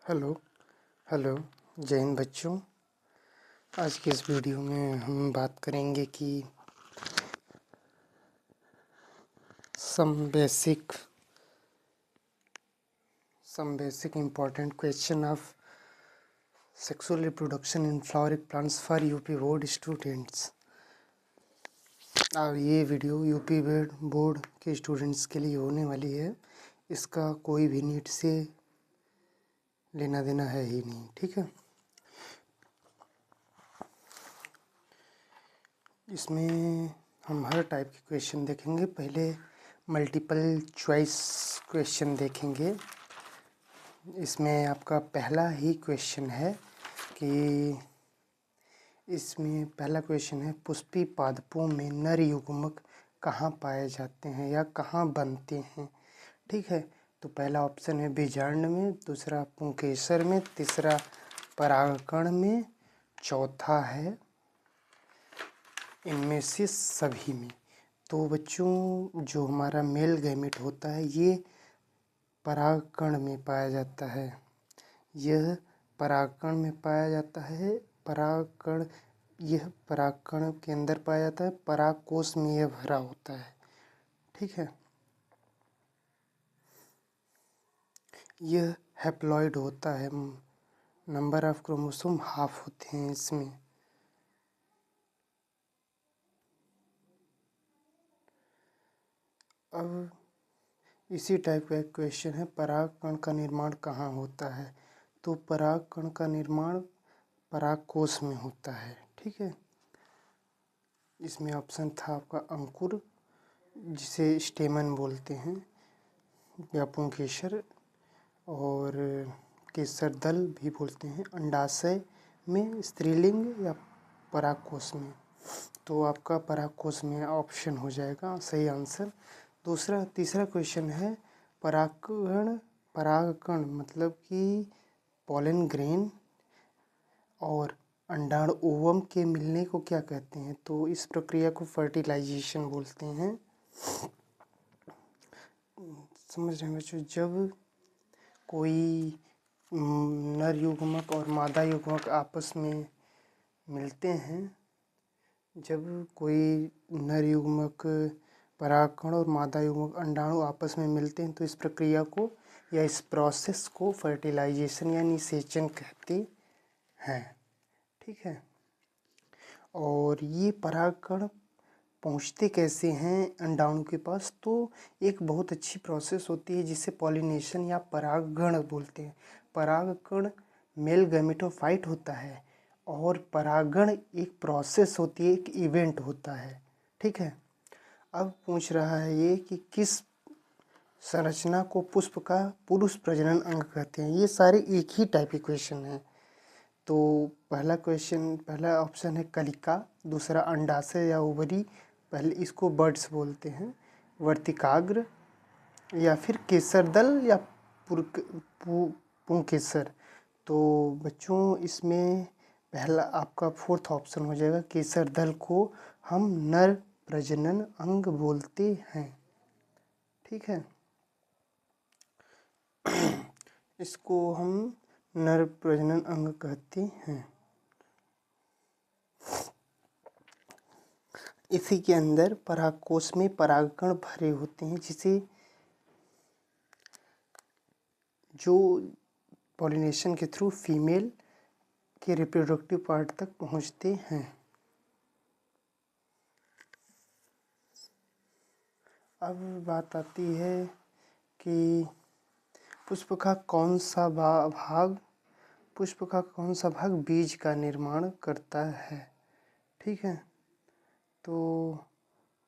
Hello hello जय हिंद बच्चों। आज की इस वीडियो में हम बात करेंगे कि some basic important question of sexual reproduction in flowering plants for UP board students. और ये वीडियो यूपी बोर्ड के स्टूडेंट्स के लिए होने वाली है। इसका कोई भी नीट से लेना देना है ही नहीं, ठीक है। इसमें हम हर टाइप के क्वेश्चन देखेंगे। पहले मल्टीपल चॉइस क्वेश्चन देखेंगे। इसमें आपका पहला ही क्वेश्चन है कि इसमें पहला क्वेश्चन है, पुष्पी पादपों में नर युग्मक कहाँ पाए जाते हैं या कहाँ बनते हैं, ठीक है। तो पहला ऑप्शन है बीजांड में, दूसरा पुंकेसर में, तीसरा परागकण में, चौथा है इनमें से सभी में। तो बच्चों, जो हमारा मेल गैमेट होता है ये परागकण में पाया जाता है। यह परागकण में पाया जाता है। परागकण यह परागकण के अंदर पाया जाता है। परागकोश में यह भरा होता है, ठीक है। यह हैप्लॉइड होता है। नंबर ऑफ क्रोमोसोम हाफ होते हैं इसमें। अब इसी टाइप का एक क्वेश्चन है, परागकण का निर्माण कहाँ होता है। तो परागकण का निर्माण परागकोश में होता है, ठीक है। इसमें ऑप्शन था आपका अंकुर, जिसे स्टेमन बोलते हैं, या पुंकेसर, और केसर दल भी बोलते हैं। अंडाशय में, स्त्रीलिंग, या परागकोश में। तो आपका परागकोश में ऑप्शन हो जाएगा सही आंसर। तीसरा क्वेश्चन है, परागकण मतलब कि पॉलन ग्रेन और अंडाणु ओवम के मिलने को क्या कहते हैं। तो इस प्रक्रिया को फर्टिलाइजेशन बोलते हैं। समझ रहे हैं बच्चों, जब कोई नर युग्मक और मादा युग्मक आपस में मिलते हैं, जब कोई नर युग्मक परागकण और मादा युग्मक अंडाणु आपस में मिलते हैं तो इस प्रक्रिया को या इस प्रोसेस को फर्टिलाइजेशन या निषेचन कहते हैं, ठीक है। और ये परागकण पहुँचते कैसे हैं अंडाणु के पास। तो एक बहुत अच्छी प्रोसेस होती है जिसे पॉलिनेशन या परागण बोलते हैं। परागकण मेल गैमेटोफाइट होता है और परागण एक प्रोसेस होती है, एक इवेंट होता है, ठीक है। अब पूछ रहा है ये कि किस संरचना को पुष्प का पुरुष प्रजनन अंग कहते हैं। ये सारे एक ही टाइप के क्वेश्चन हैं। तो पहला ऑप्शन है कलिका, दूसरा अंडाशय या ओवरी, पहले इसको बर्ड्स बोलते हैं, वर्तिकाग्र, या फिर केसर दल या पुंकेसर। तो बच्चों, इसमें पहला आपका फोर्थ ऑप्शन हो जाएगा, केसर दल को हम नर प्रजनन अंग बोलते हैं, ठीक है। इसको हम नर प्रजनन अंग कहते हैं। इसी के अंदर परागकोश में परागकण भरे होते हैं, जिसे जो पॉलिनेशन के थ्रू फीमेल के रिप्रोडक्टिव पार्ट तक पहुंचते हैं। अब बात आती है कि पुष्प का कौन सा भाग बीज का निर्माण करता है, ठीक है। तो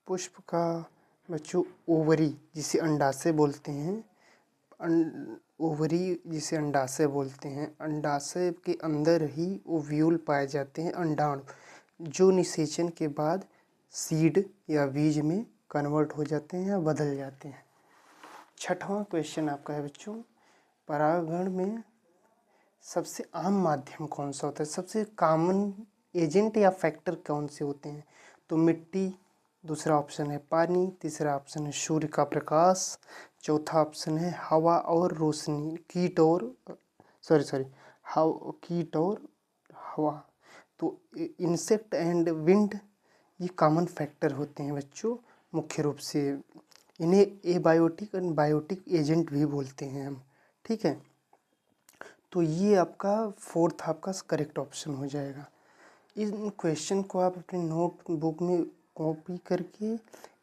पुष्प का बच्चों ओवरी, जिसे अंडाशय बोलते हैं, अंडाशय के अंदर ही ओव्यूल पाए जाते हैं, अंडाणु, जो निषेचन के बाद सीड या बीज में कन्वर्ट हो जाते हैं या बदल जाते हैं। छठवां क्वेश्चन आपका है बच्चों, परागण में सबसे आम माध्यम कौन सा होता है, सबसे कॉमन एजेंट या फैक्टर कौन से होते हैं। तो मिट्टी, दूसरा ऑप्शन है पानी, तीसरा ऑप्शन है सूर्य का प्रकाश, चौथा ऑप्शन है हवा और रोशनी, सॉरी हाउ कीट और हवा। तो इंसेक्ट एंड विंड ये कॉमन फैक्टर होते हैं बच्चों मुख्य रूप से। इन्हें एबायोटिक एंड बायोटिक एजेंट भी बोलते हैं हम, ठीक है। तो ये आपका फोर्थ आपका करेक्ट ऑप्शन हो जाएगा। इन क्वेश्चन को आप अपने नोटबुक में कॉपी करके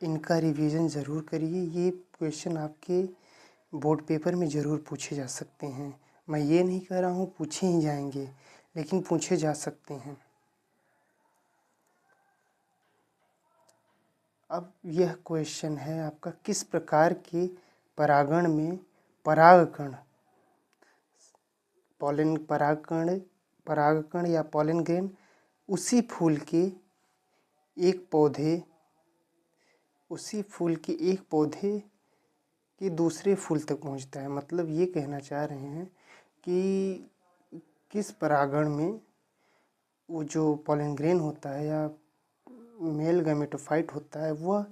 इनका रिवीजन ज़रूर करिए। ये क्वेश्चन आपके बोर्ड पेपर में ज़रूर पूछे जा सकते हैं। मैं ये नहीं कह रहा हूँ पूछे ही जाएंगे, लेकिन पूछे जा सकते हैं। अब यह क्वेश्चन है आपका, किस प्रकार के परागण में परागकण परागकण या पॉलन ग्रेन उसी फूल के एक पौधे के दूसरे फूल तक पहुंचता है। मतलब ये कहना चाह रहे हैं कि किस परागण में वो जो पॉलन ग्रेन होता है या मेल गैमेटोफाइट होता है, वह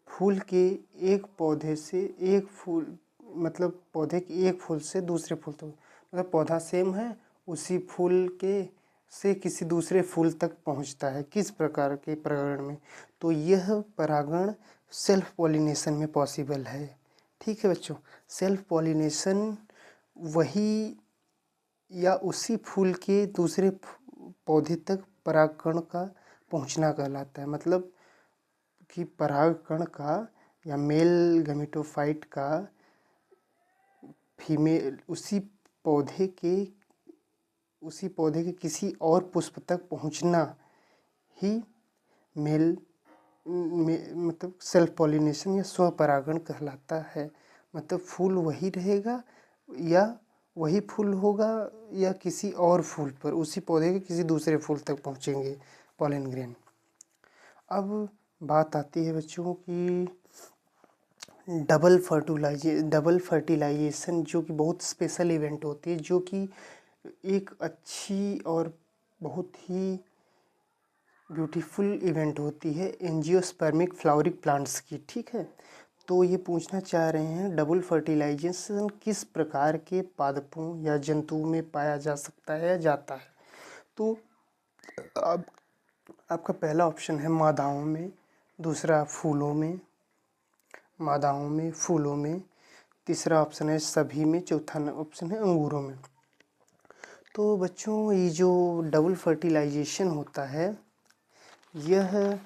फूल के एक पौधे से एक फूल, मतलब पौधे के एक फूल से दूसरे फूल तक, मतलब पौधा सेम है, उसी फूल के से किसी दूसरे फूल तक पहुंचता है। किस प्रकार के परागण में? तो यह परागण सेल्फ पॉलिनेशन में पॉसिबल है, ठीक है बच्चों। सेल्फ पॉलिनेशन वही या उसी फूल के दूसरे पौधे तक परागकण का पहुंचना कहलाता है। मतलब कि परागकण का या मेल गैमेटोफाइट का फीमेल उसी पौधे के किसी और पुष्प तक पहुंचना ही मतलब सेल्फ पॉलिनेशन या स्वपरागण कहलाता है। मतलब फूल वही रहेगा या वही फूल होगा या किसी और फूल पर, उसी पौधे के किसी दूसरे फूल तक पहुंचेंगे पॉलन ग्रेन। अब बात आती है बच्चों की डबल फर्टिलाइजेशन, जो कि बहुत स्पेशल इवेंट होती है, जो कि एक अच्छी और बहुत ही ब्यूटीफुल इवेंट होती है एंजियोस्पर्मिक फ्लावरिंग प्लांट्स की, ठीक है। तो ये पूछना चाह रहे हैं डबल फर्टिलाइजेशन किस प्रकार के पादपों या जंतुओं में पाया जा सकता है या जाता है। तो अब आपका पहला ऑप्शन है मादाओं में, दूसरा फूलों में, मादाओं में, फूलों में, तीसरा ऑप्शन है सभी में, चौथा ऑप्शन है अंगूरों में। तो बच्चों ये जो डबल फर्टिलाइजेशन होता है, यह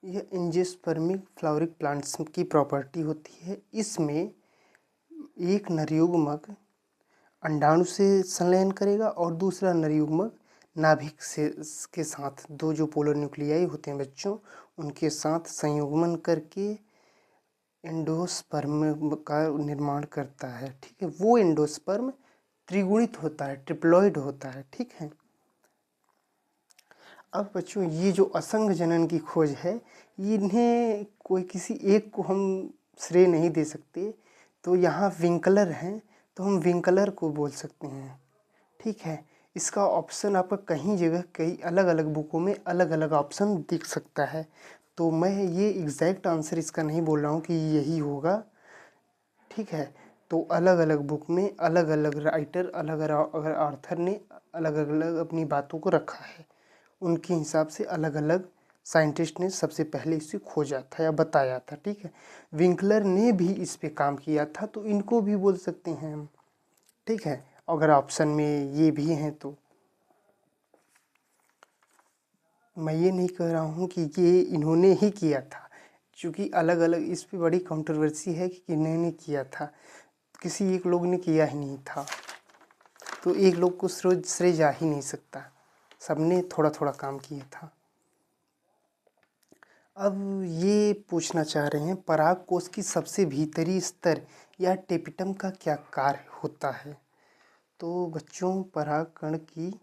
एंजियोस्पर्मिक फ्लावरिंग प्लांट्स की प्रॉपर्टी होती है। इसमें एक नरयुग्मक अंडाणु से संलयन करेगा और दूसरा नरयुग्मक नाभिक से के साथ, दो जो पोलर न्यूक्लियाई होते हैं बच्चों, उनके साथ संयुग्मन करके एंडोस्पर्म का निर्माण करता है, ठीक है। वो एंडोस्पर्म त्रिगुणित होता है, ट्रिप्लॉइड होता है, ठीक है। अब बच्चों ये जो असंग जनन की खोज है, इन्हें कोई किसी एक को हम श्रेय नहीं दे सकते। तो यहाँ विंकलर हैं, तो हम विंकलर को बोल सकते हैं, ठीक है। इसका ऑप्शन आपका कहीं जगह कई अलग अलग बुकों में अलग अलग ऑप्शन दिख सकता है। तो मैं ये एग्जैक्ट आंसर इसका नहीं बोल रहा हूँ कि यही होगा, ठीक है। तो अलग अलग बुक में अलग अलग राइटर, अलग अलग ऑथर ने अलग अलग अपनी बातों को रखा है। उनके हिसाब से अलग अलग साइंटिस्ट ने सबसे पहले इसे खोजा था या बताया था, ठीक है। विंकलर ने भी इस पे काम किया था, तो इनको भी बोल सकते हैं हम, ठीक है। अगर ऑप्शन में ये भी हैं तो मैं ये नहीं कह रहा हूँ कि ये इन्होंने ही किया था, क्योंकि अलग अलग इस पे बड़ी कंट्रोवर्सी है कि इन्होंने किया था, किसी एक लोग ने किया ही नहीं था। तो एक लोग को श्रेय जा ही नहीं सकता, सबने थोड़ा थोड़ा काम किया था। अब ये पूछना चाह रहे हैं पराग कोश की सबसे भीतरी स्तर या टेपिटम का क्या कार्य होता है। तो बच्चों पराग कण की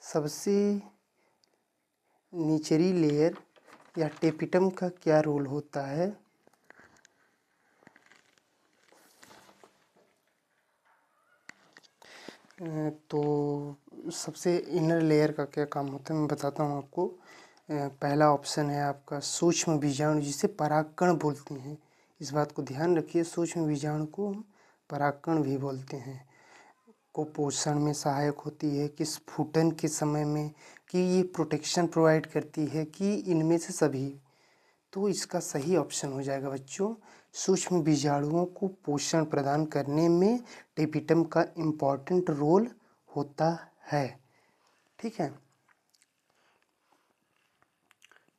सबसे निचली लेयर या टेपिटम का क्या रोल होता है। तो सबसे इनर लेयर का क्या काम होता है मैं बताता हूँ आपको। पहला ऑप्शन है आपका सूक्ष्म बीजाणु, जिसे परागकण बोलते हैं। इस बात को ध्यान रखिए, सूक्ष्म बीजाणु को परागकण भी बोलते हैं, को पोषण में सहायक होती है, कि स्फुटन के समय में, कि ये प्रोटेक्शन प्रोवाइड करती है, कि इनमें से सभी। तो इसका सही ऑप्शन हो जाएगा बच्चों, सूक्ष्म बीजाणुओं को पोषण प्रदान करने में टेपिटम का इम्पॉर्टेंट रोल होता है। ठीक है,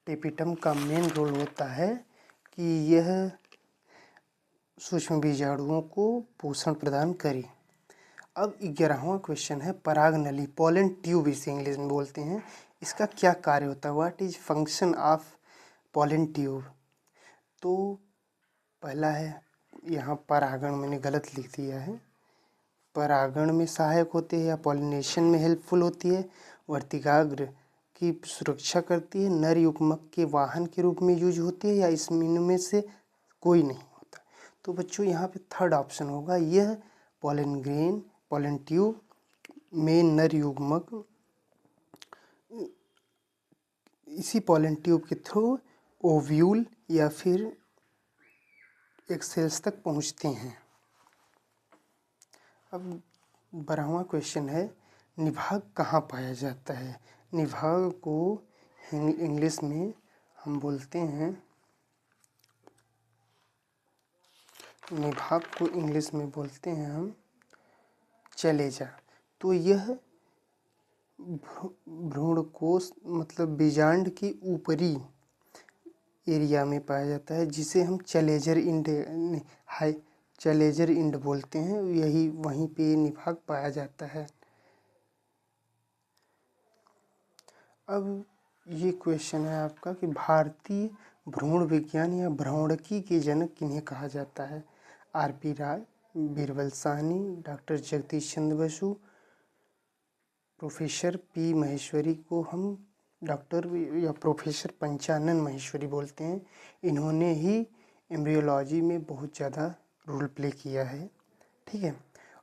टेपिटम का मेन रोल होता है कि यह सूक्ष्म बीजाणुओं को पोषण प्रदान करे। अब 11वां क्वेश्चन है पराग नली, पोलन ट्यूब इसे इंग्लिश में बोलते हैं, इसका क्या कार्य होता है, what is function of pollen tube. तो पहला है, यहाँ परागण मैंने गलत लिख दिया है, परागण में सहायक होते हैं या पॉलिनेशन में हेल्पफुल होती है, वर्तिकाग्र की सुरक्षा करती है, नर युग्मक के वाहन के रूप में यूज होती है, या इनमें से कोई नहीं होता। तो बच्चों यहाँ पे थर्ड ऑप्शन होगा, यह पोलन ग्रेन, पोलन ट्यूब में नर युग्मक इसी पोलन ट्यूब के थ्रू ओव्यूल या फिर एक सेल्स तक पहुँचते हैं। अब 12वां क्वेश्चन है, निभाग कहाँ पाया जाता है। निभाग को इंग्लिश में हम बोलते हैं, निभाग को इंग्लिश में बोलते हैं हम चलेजा। तो यह भ्रूणकोश मतलब बीजांड की ऊपरी एरिया में पाया जाता है, जिसे हम चलेजर इंड चलेजर इंड बोलते हैं, यही वहीं पे निभाग पाया जाता है। अब ये क्वेश्चन है आपका कि भारतीय भ्रूण विज्ञान या भ्रौणकी के जनक किन्हें कहा जाता है। आर.पी. राय, बीरबल साहनी, डॉक्टर जगदीश चंद्र बसु, प्रोफेसर पी. महेश्वरी को हम डॉक्टर या प्रोफेसर पंचानन महेश्वरी बोलते हैं। इन्होंने ही एम्ब्रियोलॉजी में बहुत ज़्यादा रोल प्ले किया है। ठीक है,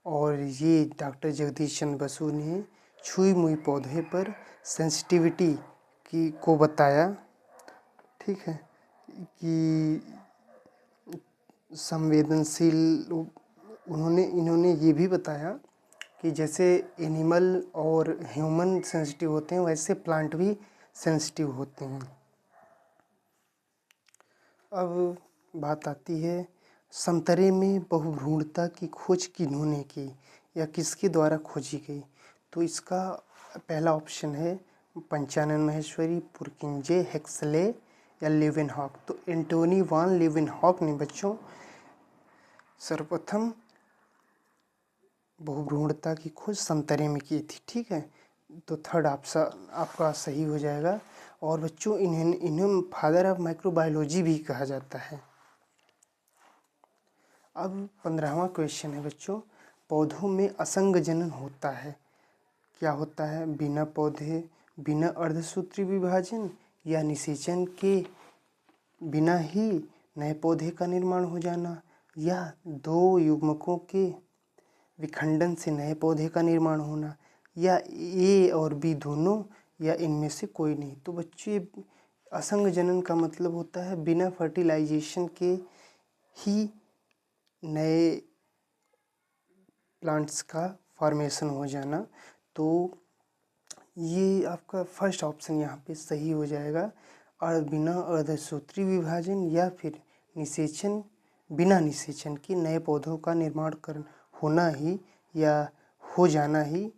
और ये डॉक्टर जगदीश चंद्र बसु ने छुई मुई पौधे पर सेंसिटिविटी को बताया। ठीक है, कि संवेदनशील इन्होंने ये भी बताया कि जैसे एनिमल और ह्यूमन सेंसिटिव होते हैं, वैसे प्लांट भी सेंसिटिव होते हैं। अब बात आती है, संतरे में बहुभ्रूणता की खोज किन्होंने की या किसके द्वारा खोजी गई। तो इसका पहला ऑप्शन है पंचानन महेश्वरी, पुरकिंजे, हेक्सले या लेवेनहॉक। तो एंटोनी वान लेवेनहॉक ने बच्चों सर्वप्रथम बहुभ्रूणता की खोज संतरे में की थी। ठीक है, तो थर्ड ऑप्शन आपका सही हो जाएगा। और बच्चों इन्हें फादर ऑफ माइक्रोबायोलॉजी भी कहा जाता है। अब 15वां क्वेश्चन है बच्चों, पौधों में असंग जनन होता है, क्या होता है। बिना अर्धसूत्री विभाजन या निषेचन के बिना ही नए पौधे का निर्माण हो जाना, या दो युग्मकों के विखंडन से नए पौधे का निर्माण होना, या ए और बी दोनों, या इनमें से कोई नहीं। तो बच्चे असंग जनन का मतलब होता है बिना फर्टिलाइजेशन के ही नए प्लांट्स का फॉर्मेशन हो जाना। तो ये आपका फर्स्ट ऑप्शन यहाँ पे सही हो जाएगा, और बिना अर्धसूत्री विभाजन या फिर निषेचन, बिना निषेचन के नए पौधों का निर्माण होना ही या हो जाना ही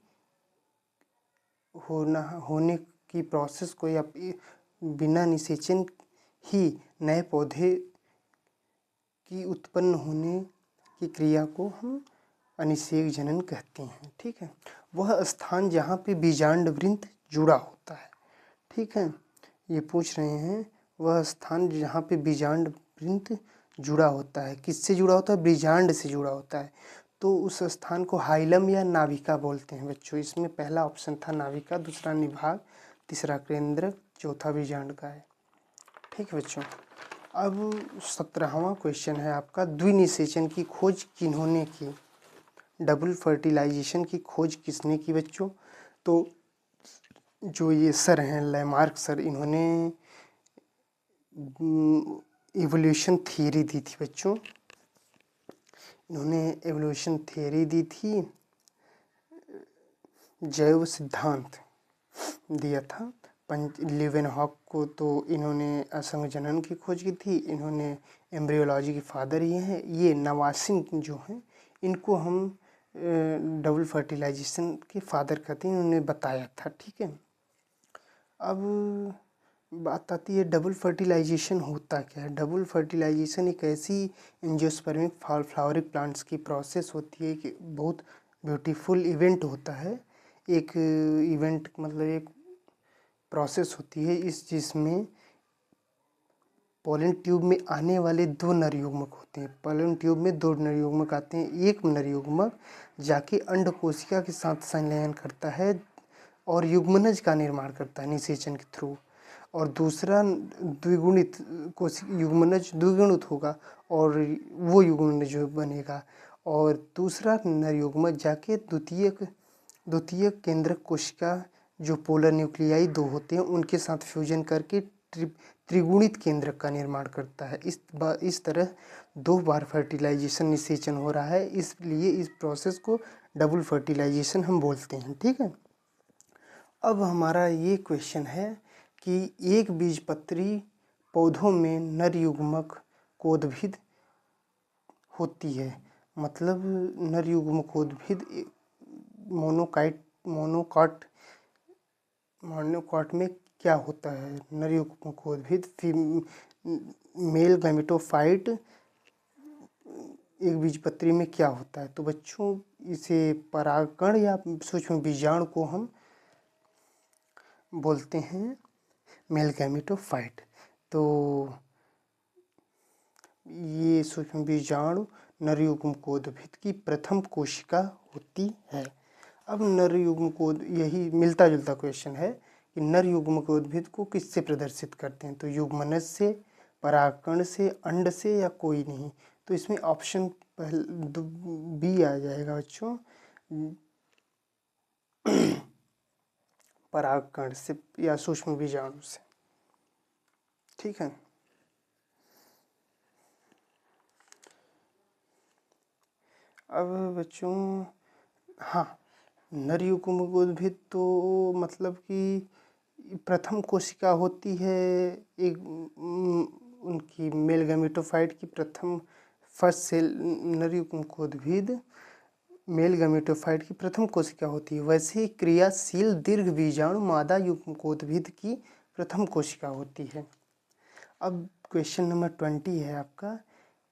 होने की प्रोसेस को, या बिना निषेचन ही नए पौधे की उत्पन्न होने की क्रिया को हम अनिषेक जनन कहते हैं। ठीक है, वह स्थान जहाँ पे बीजांड वृंत जुड़ा होता है। ठीक है, ये पूछ रहे हैं वह स्थान जहाँ पे बीजांड वृंत जुड़ा होता है, किससे जुड़ा होता है, बीजांड से जुड़ा होता है। तो उस स्थान को हाइलम या नाभिका बोलते हैं बच्चों। इसमें पहला ऑप्शन था नाभिका, दूसरा निभाग, तीसरा केंद्रक, चौथा बीजांड का है। ठीक है बच्चों, अब 17वां क्वेश्चन है आपका, द्विनिषेचन की खोज किन्होंने की, डबल फर्टिलाइजेशन की खोज किसने की बच्चों। तो जो ये सर हैं लैमार्क सर, इन्होंने इवोल्यूशन थियरी दी थी बच्चों। इन्होंने एवोल्यूशन थियरी दी थी, जैव सिद्धांत दिया था। लीवेनहॉक को तो इन्होंने असंग जनन की खोज की थी, इन्होंने एम्ब्रियोलॉजी के फादर ये हैं। ये नवासिन जो हैं इनको हम डबल फर्टिलाइजेशन के फादर कहते हैं, इन्होंने बताया था। ठीक है, अब बात आती है डबल फर्टिलाइजेशन होता क्या है। डबल फर्टिलाइजेशन एक ऐसी एंजियोस्पर्मिक फ्लावरिंग प्लांट्स की प्रोसेस होती है कि बहुत ब्यूटीफुल इवेंट होता है। एक इवेंट मतलब एक प्रोसेस होती है इस जिसमें पोलन ट्यूब में आने वाले दो नर युग्मक होते हैं। पोलन ट्यूब में दो नर युग्मक आते हैं। एक नर युग्मक जाके अंड कोशिका के साथ संलयन करता है और युग्मनज का निर्माण करता है निषेचन के थ्रू, और दूसरा द्विगुणित युग्मनज द्विगुणित होगा और वो युग्मनज बनेगा, और दूसरा नर युग्मक जाके द्वितीयक केंद्रक कोशिका जो पोलर न्यूक्लियाई दो होते हैं उनके साथ फ्यूजन करके त्रिगुणित केंद्रक का निर्माण करता है। इस तरह दो बार फर्टिलाइजेशन निषेचन हो रहा है, इसलिए इस प्रोसेस को डबल फर्टिलाइजेशन हम बोलते हैं। ठीक है, अब हमारा ये क्वेश्चन है कि एक बीजपत्री पौधों में नर युग्मक कोदभिद होती है, मतलब नर युग्मकोद्भिद मोनोकॉट में क्या होता है। नर युग्मकोद्भिद मेल गैमेटोफाइट एक बीजपत्री में क्या होता है। तो बच्चों इसे परागकण या सूक्ष्म बीजाणु को हम बोलते हैं मेल गैमेटोफाइट। तो ये सूक्ष्म बीजाणु नर युग्मकोद्भिद की प्रथम कोशिका होती है। अब नर युग्मकोद, यही मिलता जुलता क्वेश्चन है कि नर युग्मकोद्भिद को किससे प्रदर्शित करते हैं। तो युग्मनज से, परागकण से, अंड से, या कोई नहीं। तो इसमें ऑप्शन बी आ जाएगा बच्चों, परागकण से या सूक्ष्म बीजाणु से। ठीक है, अब बच्चों हाँ, नर युग्मकोद्भिद तो मतलब कि प्रथम कोशिका होती है एक उनकी मेल गैमेटोफाइट की प्रथम फर्स्ट सेल। नर युग्मकोद्भिद मेल गैमेटोफाइट की प्रथम कोशिका होती है। वैसे ही क्रियाशील दीर्घ बीजाणु मादा युग्मकोद्भिद की प्रथम कोशिका होती है। अब क्वेश्चन नंबर 20 है आपका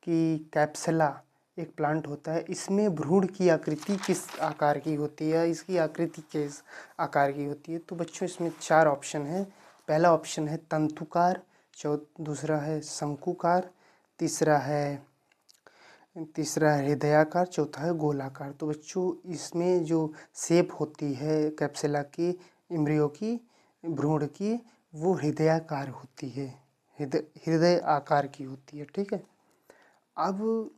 कि कैप्सुला एक प्लांट होता है, इसमें भ्रूण की आकृति किस आकार की होती है, इसकी आकृति किस आकार की होती है। तो बच्चों इसमें 4 ऑप्शन है। पहला ऑप्शन है तंतुकार, दूसरा है शंकुकार, तीसरा है हृदयाकार, चौथा है गोलाकार। तो बच्चों इसमें जो शेप होती है कैप्सुला की, एम्ब्रियो की, भ्रूण की, वो हृदयाकार होती है, हृदय आकार की होती है। ठीक है, अब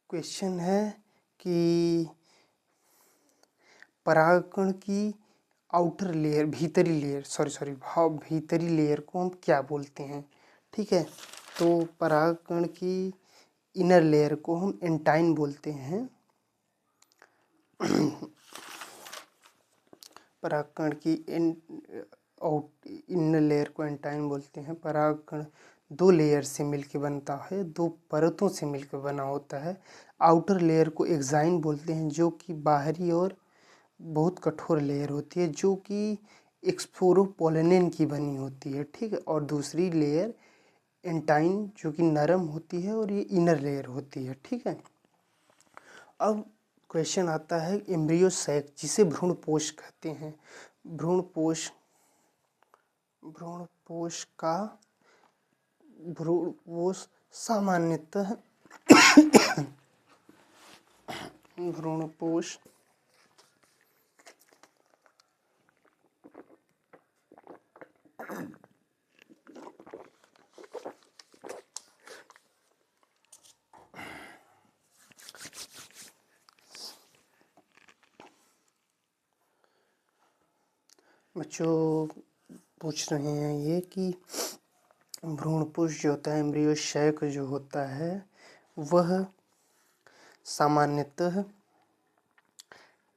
क्वेश्चन है कि परागकण की आउटर लेयर, भीतरी लेयर को हम क्या बोलते हैं। ठीक है, तो परागकण की इनर लेयर को हम एंटाइन बोलते हैं। परागकण की इनर लेयर को एंटाइन बोलते हैं। परागकण 2 लेयर से मिलकर बनता है, 2 परतों से मिलकर बना होता है। आउटर लेयर को एक्साइन बोलते हैं, जो कि बाहरी और बहुत कठोर लेयर होती है, जो कि एक्सपोरोपोलेनिन की बनी होती है। ठीक है, और दूसरी लेयर एंटाइन जो कि नरम होती है, और ये इनर लेयर होती है। ठीक है, अब क्वेश्चन आता है एम्ब्रियो सैक, जिसे भ्रूणपोष कहते हैं। भ्रूणपोष सामान्यतः भ्रूणपोष बच्चों पूछ रहे हैं ये कि भ्रूणपोष जो होता है, एम्ब्रियो सैक जो होता है, वह सामान्यतः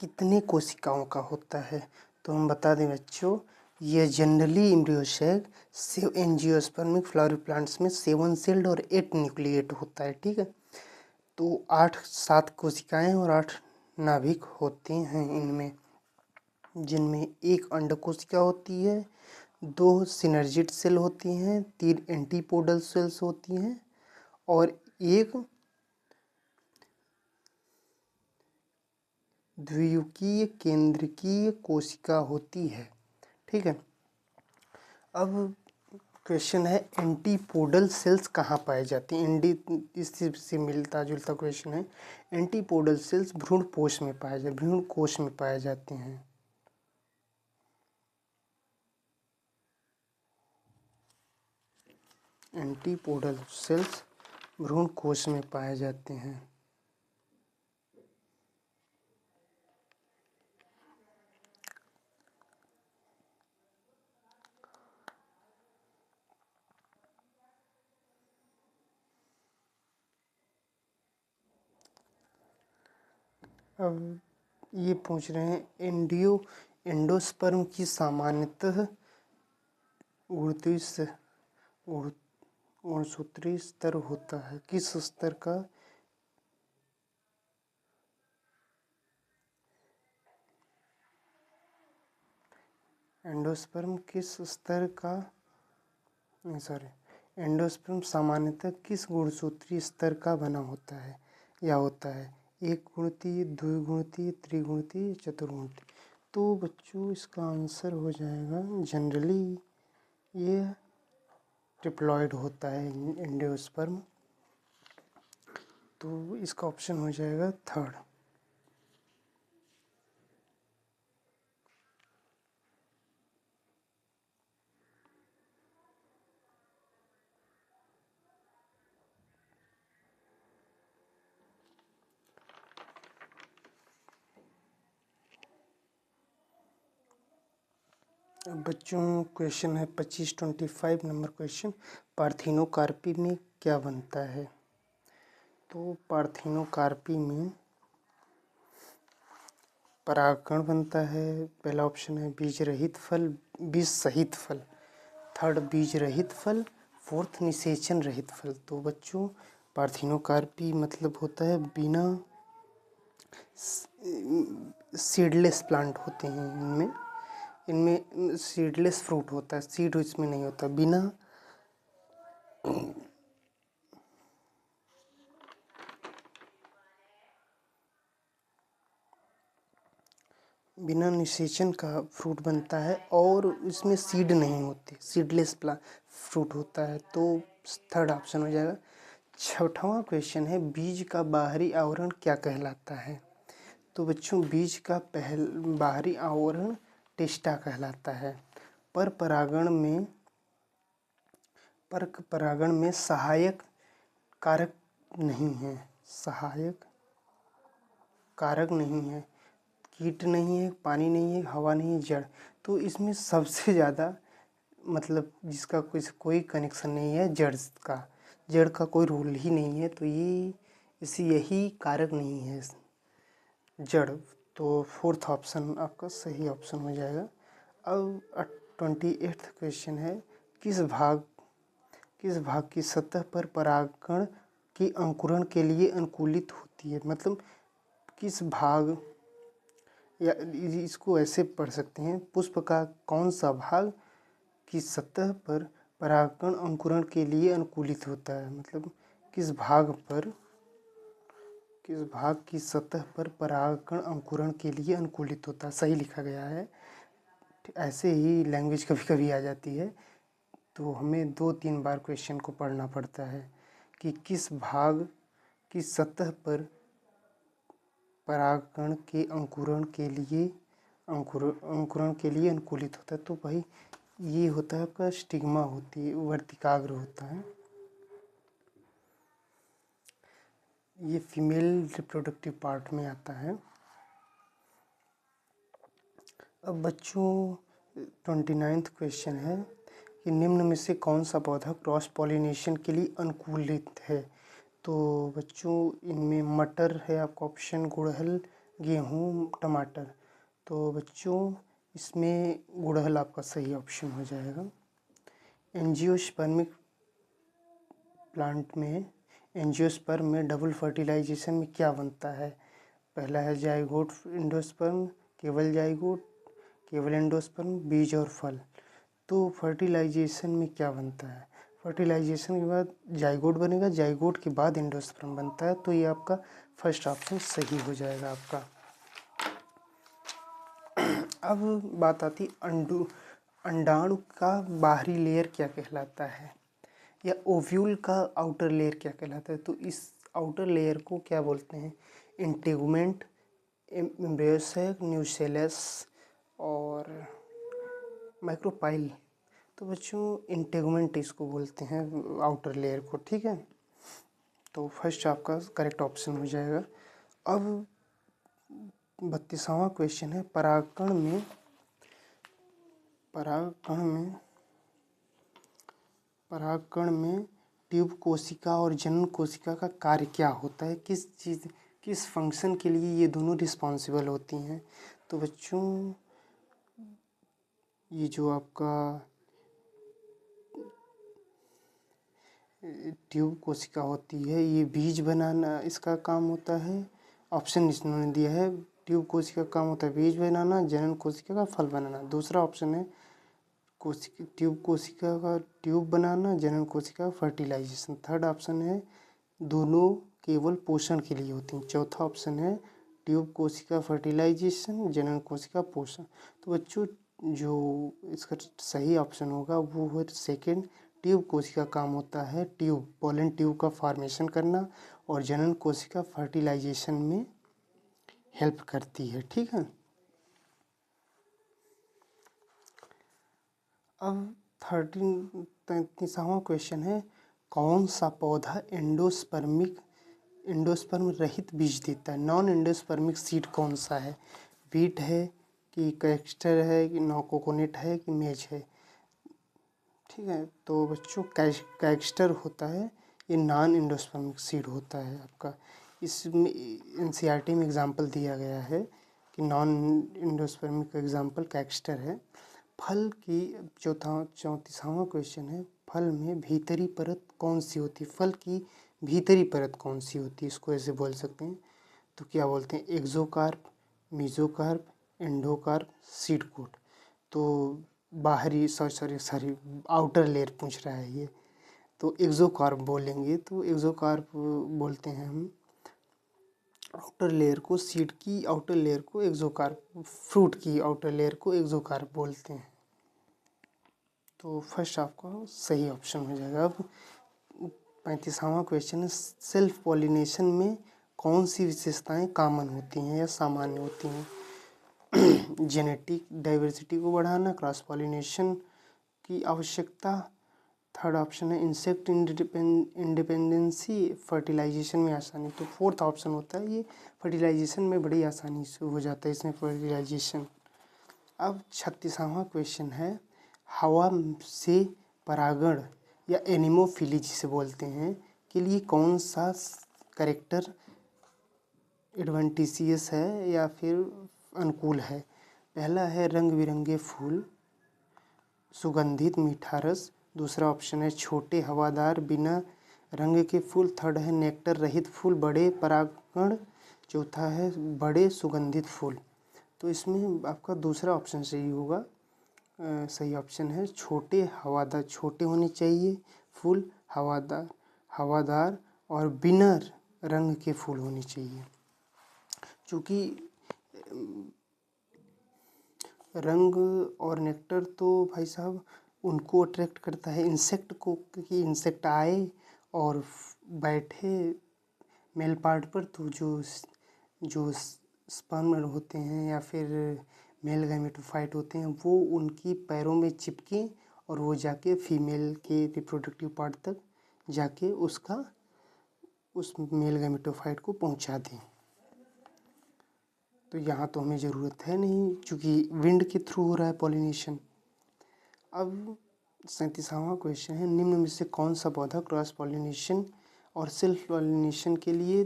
कितने कोशिकाओं का होता है? तो हम बता दें बच्चों, यह generally embryo sac angiospermic flowery plants में 7 सेल्ड और 8 न्यूक्लिएट होता है। ठीक है, तो 8-7 कोशिकाएं और 8 नाभिक होते हैं इनमें, जिनमें 1 अंड कोशिका होती है, 2 सिनर्जिड सेल होती हैं, 3 एंटीपोडल सेल्स होती हैं और 1 द्वियुगीय केंद्रकीय कोशिका होती है। ठीक है, अब क्वेश्चन है एंटीपोडल सेल्स कहाँ पाए जाते हैं? इससे मिलता जुलता क्वेश्चन है। एंटीपोडल सेल्स भ्रूण कोश में पाए जाते हैं। एंटीपोडल सेल्स भ्रूण कोश में पाए जाते हैं। अब ये पूछ रहे हैं एंडोस्पर्म की सामान्यतः गुणसूत्री स्तर होता है। किस स्तर का? एंडोस्पर्म किस स्तर का एंडोस्पर्म सामान्यतः किस गुणसूत्री स्तर का बना होता है या होता है? एक गुणितीय, द्विगुणितीय, त्रिगुणितीय, चतुर्गुणितीय। तो बच्चों इसका आंसर हो जाएगा, जनरली ये ट्रिप्लॉइड होता है एंडोस्पर्म, तो इसका ऑप्शन हो जाएगा 3rd। बच्चों क्वेश्चन है 25 नंबर क्वेश्चन, पार्थिनोकार्पी में क्या बनता है? तो पार्थिनोकार्पी में परागकण बनता है। पहला ऑप्शन है बीज रहित फल, बीज सहित फल, 3rd बीज रहित फल, 4th निषेचन रहित फल। तो बच्चों पार्थिनोकार्पी मतलब होता है बिना सीडलेस प्लांट होते हैं इनमें सीडलेस फ्रूट होता है, सीड इसमें नहीं होता। बिना निषेचन का फ्रूट बनता है और इसमें सीड नहीं होते, सीडलेस फ्रूट होता है। तो 3rd ऑप्शन हो जाएगा। 6वां क्वेश्चन है बीज का बाहरी आवरण क्या कहलाता है? तो बच्चों बीज का बाहरी आवरण टेस्टा कहलाता है। पर परागण में सहायक कारक नहीं है, कीट नहीं है, पानी नहीं है, हवा नहीं है, जड़। तो इसमें सबसे ज़्यादा मतलब जिसका कोई कनेक्शन नहीं है, जड़ का कोई रोल ही नहीं है, तो यही कारक नहीं है जड़। तो 4th ऑप्शन आपका सही ऑप्शन हो जाएगा। अब 28th क्वेश्चन है किस भाग की सतह पर परागकण की अंकुरण के लिए अनुकूलित होती है? मतलब किस भाग, या इसको ऐसे पढ़ सकते हैं, पुष्प का कौन सा भाग की सतह पर परागकण अंकुरण के लिए अनुकूलित होता है? मतलब किस भाग की सतह पर परागकण अंकुरण के लिए अनुकूलित होता है, सही लिखा गया है। ऐसे ही लैंग्वेज कभी कभी आ जाती है, तो हमें 2-3 बार क्वेश्चन को पढ़ना पड़ता है कि किस भाग की सतह पर परागकण के अंकुरण के लिए अनुकूलित होता है। तो भाई ये होता है आपका स्टिग्मा होती है, वर्तिकाग्र होता है। ये फीमेल रिप्रोडक्टिव पार्ट में आता है। अब बच्चों 29th क्वेश्चन है कि निम्न में से कौन सा पौधा क्रॉस पॉलिनेशन के लिए अनुकूलित है? तो बच्चों इनमें मटर है आपका ऑप्शन, गुड़हल, गेहूँ, टमाटर। तो बच्चों इसमें गुड़हल आपका सही ऑप्शन हो जाएगा। एंजियोस्पर्मिक प्लांट में एंजियोस्पर्म में डबल फर्टिलाइजेशन में क्या बनता है? पहला है जाइगोट एंडोस्पर्म, केवल जाइगोट, केवल एंडोस्पर्म, बीज और फल। तो फर्टिलाइजेशन में क्या बनता है? फर्टिलाइजेशन के बाद जाइगोट बनेगा, जाइगोट के बाद एंडोस्पर्म बनता है। तो ये आपका फर्स्ट ऑप्शन सही हो जाएगा आपका। अब बात आती अंडाणु का बाहरी लेयर क्या कहलाता है, या ओव्यूल का आउटर लेयर क्या कहलाता है? तो इस आउटर लेयर को क्या बोलते हैं? इंटेगुमेंट, एम्ब्रियोसेक, न्यूसेलस और माइक्रोपाइल। तो बच्चों इंटेगुमेंट इसको बोलते हैं आउटर लेयर को, ठीक है। तो फर्स्ट आपका करेक्ट ऑप्शन हो जाएगा। अब 32वां क्वेश्चन है, परागकण में ट्यूब कोशिका और जनन कोशिका का कार्य क्या होता है? किस फंक्शन के लिए ये दोनों रिस्पॉन्सिबल होती हैं? तो बच्चों ये जो आपका ट्यूब कोशिका होती है, ये बीज बनाना इसका काम होता है। ऑप्शन इन्होंने दिया है, ट्यूब कोशिका का काम होता है बीज बनाना, जनन कोशिका का फल बनाना। दूसरा ऑप्शन है ट्यूब कोशिका का ट्यूब बनाना, जनन कोशिका का फर्टिलाइजेशन। थर्ड ऑप्शन है दोनों केवल पोषण के लिए होती हैं। चौथा ऑप्शन है ट्यूब कोशिका फर्टिलाइजेशन, जनन कोशिका पोषण। तो बच्चों जो इसका सही ऑप्शन होगा वो है सेकेंड, ट्यूब कोशिका काम होता है पोलन ट्यूब का फॉर्मेशन करना, और जनन कोशिका फर्टिलाइजेशन में हेल्प करती है, ठीक है। अब 33वां क्वेश्चन है, कौन सा पौधा एंडोस्पर्म रहित बीज देता है? नॉन एंडोस्पर्मिक सीड कौन सा है? वीट है कि कैक्स्टर है कि कोकोनट है कि मेज है? ठीक है, तो बच्चों कैक्स्टर होता है, ये नॉन एंडोस्पर्मिक सीड होता है आपका। इसमें एनसीईआरटी में एग्जांपल दिया गया है कि नॉन एंडोस्पर्मिक का एग्जांपल कैक्स्टर है। फल की 34वां क्वेश्चन है, फल में भीतरी परत कौन सी होती है? फल की भीतरी परत कौन सी होती है? इसको ऐसे बोल सकते हैं, तो क्या बोलते हैं? Exocarp, mesocarp, endocarp, seed coat. तो बाहरी सॉरी आउटर लेयर पूछ रहा है ये, तो एक्सोकार्प बोलेंगे। तो एक्सोकार्प बोलते हैं हम आउटर लेयर को, सीड की आउटर लेयर को एक्सोकार्प, फ्रूट की आउटर लेयर को एक्सोकार्प बोलते हैं। तो फर्स्ट आपका सही ऑप्शन हो जाएगा। अब 35वां क्वेश्चन है, सेल्फ पॉलिनेशन में कौन सी विशेषताएं कॉमन होती हैं या सामान्य होती हैं? जेनेटिक डाइवर्सिटी को बढ़ाना, क्रॉस पॉलिनेशन की आवश्यकता। थर्ड ऑप्शन है इंसेक्ट इंडिपेंडेंसी, फर्टिलाइजेशन में आसानी। तो फोर्थ ऑप्शन होता है ये फर्टिलाइजेशन में बड़ी आसानी से हो जाता है इसमें फर्टिलाइजेशन। अब 36वां क्वेश्चन है, हवा से परागण या एनिमोफिली जिसे बोलते हैं के लिए कौन सा कैरेक्टर एडवेंटिशियस है या फिर अनुकूल है? पहला है रंग बिरंगे फूल, सुगंधित मीठा रस। दूसरा ऑप्शन है छोटे हवादार बिना रंग के फूल। थर्ड है नेक्टर रहित फूल, बड़े परागण। चौथा है बड़े सुगंधित फूल। तो इसमें आपका दूसरा ऑप्शन सही होगा। सही ऑप्शन है छोटे हवादार, छोटे होने चाहिए फूल, हवादार और बिना रंग के फूल होने चाहिए। क्योंकि रंग और नेक्टर तो भाई साहब उनको अट्रैक्ट करता है इंसेक्ट को, क्योंकि इंसेक्ट आए और बैठे मेल पार्ट पर, तो जो स्पर्म होते हैं या फिर मेल गैमेटोफाइट होते हैं वो उनकी पैरों में चिपके और वो जाके फीमेल के रिप्रोडक्टिव पार्ट तक जाके उस मेल गैमेटोफाइट को पहुंचा दें। तो यहाँ तो हमें ज़रूरत है नहीं, क्योंकि विंड के थ्रू हो रहा है पॉलिनेशन। अब 37वां क्वेश्चन है, निम्न में से कौन सा पौधा क्रॉस पॉलिनेशन और सेल्फ पॉलिनेशन के लिए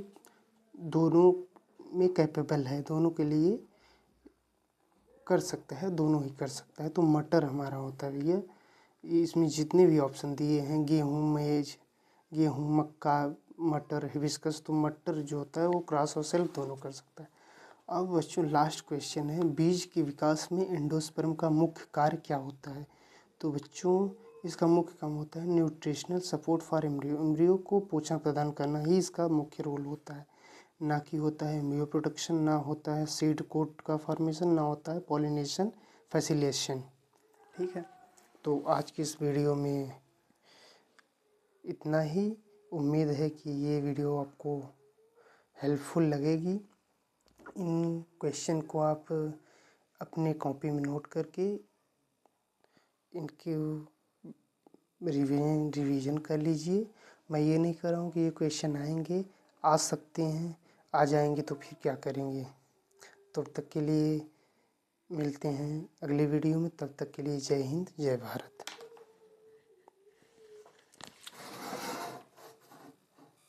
दोनों में कैपेबल है, दोनों के लिए कर सकता है, दोनों ही कर सकता है। तो मटर हमारा होता है भैया, इसमें जितने भी ऑप्शन दिए हैं गेहूँ, मेज, गेहूँ, मक्का, मटर, हिबिस्कस, तो मटर जो होता है वो क्रॉस और सेल्फ दोनों कर सकता है। अब बच्चों लास्ट क्वेश्चन है, बीज के विकास में एंडोस्पर्म का मुख्य कार्य क्या होता है? तो बच्चों इसका मुख्य काम होता है nutritional support for embryo, embryo को पोषण प्रदान करना ही इसका मुख्य रोल होता है, ना कि होता है एम्ब्रियो प्रोडक्शन, ना होता है सीड कोट का फॉर्मेशन, ना होता है पॉलिनेशन फैसिलिटेशन। ठीक है, तो आज की इस वीडियो में इतना ही। उम्मीद है कि ये वीडियो आपको हेल्पफुल लगेगी। इन क्वेश्चन को आप अपने कॉपी में नोट करके इनके रिवीजन कर लीजिए। मैं ये नहीं कर रहा हूँ कि ये क्वेश्चन आएंगे, आ सकते हैं, आ जाएंगे तो फिर क्या करेंगे। तब तक के लिए मिलते हैं अगले वीडियो में, तब तक के लिए जय हिंद, जय भारत।